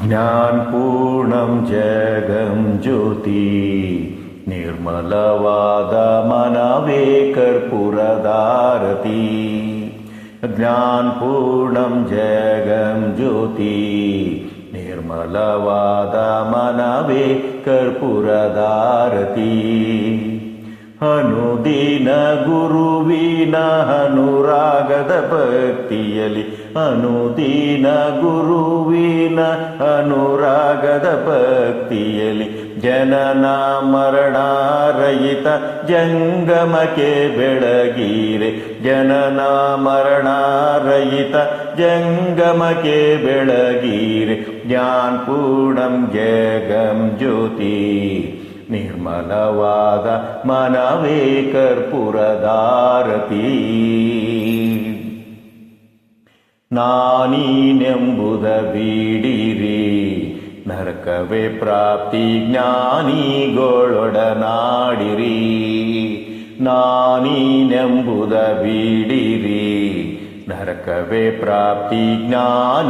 ಜ್ಞಾನಪೂರ್ಣಂ ಜಗಂ ಜ್ಯೋತಿ ನಿರ್ಮಲವಾದ ಮನವೇ ಕರ್ಪೂರದಾರತಿ. ಜ್ಞಾನಪೂರ್ಣಂ ಜಗಂ ಜ್ಯೋತಿ ನಿರ್ಮಲವಾದ ಮನವೇ ಕರ್ಪೂರದಾರತಿ. ಅನುದಿನ ಗುರುವಿನ ಅನುರಾಗದ ಭಕ್ತಿಯಲಿ, ಅನುದಿನ ಗುರುವಿನ ಅನುರಾಗದ ಭಕ್ತಿಯಲಿ, ಜನನ ಮರಣರಹಿತ ಜಂಗಮಕ್ಕೆ ಬೆಳಗೀರೆ, ಜನನ ಮರಣರಹಿತ ಜಂಗಮಕ್ಕೆ ಬೆಳಗೀರೆ. ಜ್ಞಾನಪೂರ್ಣಂ ಜಗಂ ಜ್ಯೋತಿ ನಿರ್ಮಲವಾದ ಮನವೇ ಕರ್ಪೂರದಾರತಿ. ನಾನೀನೆಂಬುದ ಬೀಡಿರಿ, ನರಕವೇ ಪ್ರಾಪ್ತಿ ಜ್ಞಾನಿಗಳೊಡನಾಡಿರಿ. ನಾನೀನೆಂಬುದ ಬೀಡಿರಿ, ನರಕವೇ ಪ್ರಾಪ್ತಿ ಜ್ಞಾನಿಗಳೊಡನಾಡಿರಿ.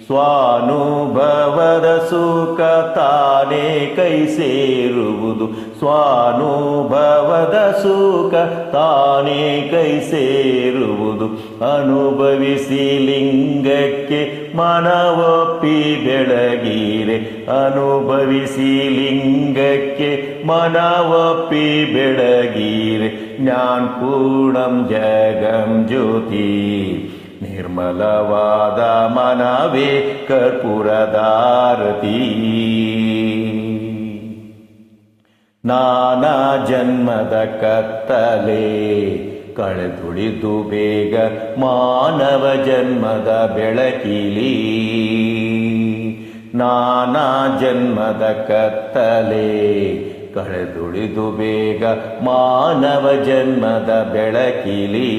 ಸ್ವಾನುಭವದ ಸುಖ ತಾನೇ ಕೈ ಸೇರುವುದು, ಸ್ವಾನುಭವದ ಸುಖ ತಾನೇ ಕೈ ಸೇರುವುದು. ಅನುಭವಿಸಿ ಲಿಂಗಕ್ಕೆ ಮನವೊಪ್ಪಿ ಬೆಳಗೀರೆ, ಅನುಭವಿಸಿ ಲಿಂಗಕ್ಕೆ ಮನವೊಪ್ಪಿ ಬೆಳಗೀರೆ. ಜ್ಞಾನಪೂರ್ಣಂ ಜಗಂ ಜ್ಯೋತಿ ನಿರ್ಮಲವಾದ ಮನವೇ ಕರ್ಪೂರದಾರತಿ. ನಾನಾ ಜನ್ಮದ ಕತ್ತಲೆ ಕಳೆದುಳಿದು ಬೇಗ ಮಾನವ ಜನ್ಮದ ಬೆಳಕಿಲಿ. ನಾನಾ ಜನ್ಮದ ಕತ್ತಲೆ ಕಳೆದುಳಿದು ಬೇಗ ಮಾನವ ಜನ್ಮದ ಬೆಳಕಿಲಿ.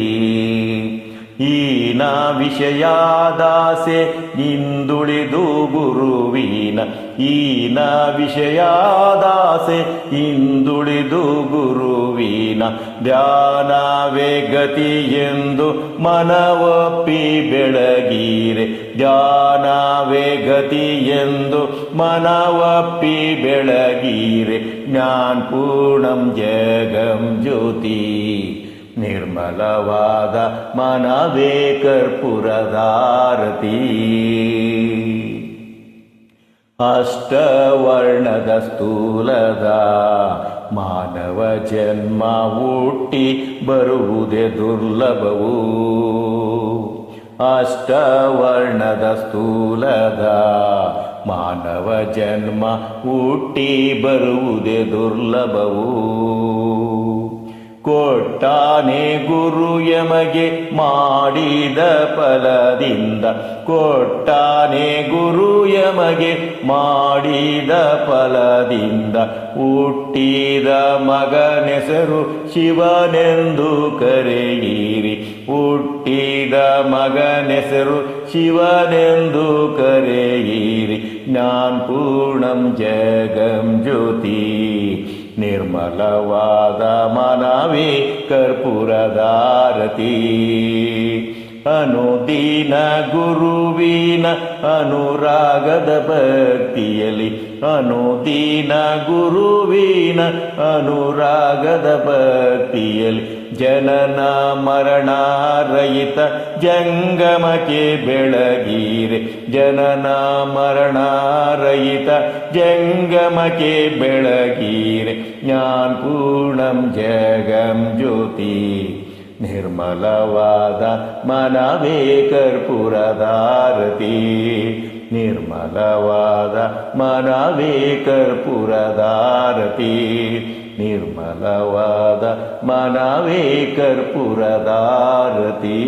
ಈನ ವಿಷಯಾದಾಸೆ ಹಿಂದುಳಿದು ಗುರುವಿನ, ಈನ ವಿಷಯಾದಾಸೆ ಹಿಂದುಳಿದು ಗುರುವಿನ. ಧ್ಯಾನವೇ ಗತಿ ಎಂದು ಮನವೊಪ್ಪಿ ಬೆಳಗೀರೆ, ಧ್ಯಾನವೇ ಗತಿ ಎಂದು ಮನವೊಪ್ಪಿ ಬೆಳಗೀರೆ. ಜ್ಞಾನಪೂರ್ಣಂ ಜಗಂ ಜ್ಯೋತಿ ನಿರ್ಮಲವಾದ ಮನವೇ ಕರ್ಪೂರದಾರತಿ. ಅಷ್ಟವರ್ಣದ ಸ್ಥೂಲದ ಮಾನವ ಜನ್ಮ ಹುಟ್ಟಿ ಬರುವುದೇ ದುರ್ಲಭವು. ಅಷ್ಟವರ್ಣದ ಸ್ಥೂಲದ ಮಾನವ ಜನ್ಮ ಹುಟ್ಟಿ ಬರುವುದೇ ದುರ್ಲಭವು. ಕೊಟ್ಟಾನೆ ಗುರು ಯಮಗೆ ಮಾಡಿದ ಫಲದಿಂದ, ಕೊಟ್ಟಾನೆ ಗುರು ಯಮಗೆ ಮಾಡಿದ ಫಲದಿಂದ. ಹುಟ್ಟಿದ ಮಗನೆಸರು ಶಿವನೆಂದು ಕರೆಯಿರಿ, ಹುಟ್ಟಿದ ಮಗನೆಸರು ಶಿವನೆಂದು ಕರೆಯಿರಿ. ಜ್ಞಾನಪೂರ್ಣಂ ಜಗಂ ಜ್ಯೋತಿ ನಿರ್ಮಲವಾದ ಮನವೇ ಕರ್ಪೂರದಾರತಿ. ಅನುದಿನ ಗುರುವಿನ ಅನುರಾಗದ ಭಕ್ತಿಯಲಿ, ಅನುದಿನ ಗುರುವಿನ ಅನುರಾಗದ ಭಕ್ತಿಯಲಿ. ಜನನ ಮರಣರಹಿತ ಜಂಗಮಕ್ಕೆ ಬೆಳಗೀರೆ, ಜನನ ಮರಣರಹಿತ ಜಂಗಮಕ್ಕೆ ಬೆಳಗೀರೆ. ಜ್ಞಾನಪೂರ್ಣಂ ಜಗಂ ಜ್ಯೋತಿ ನಿರ್ಮಲವಾದ ಮನವೇ ಕರ್ಪೂರದಾರತಿ. ನಿರ್ಮಲವಾದ ಮನವೇ ಕರ್ಪೂರದಾರತಿ. ನಿರ್ಮಲವಾದ ಮನವೇ ಕರ್ಪೂರದಾರತಿ.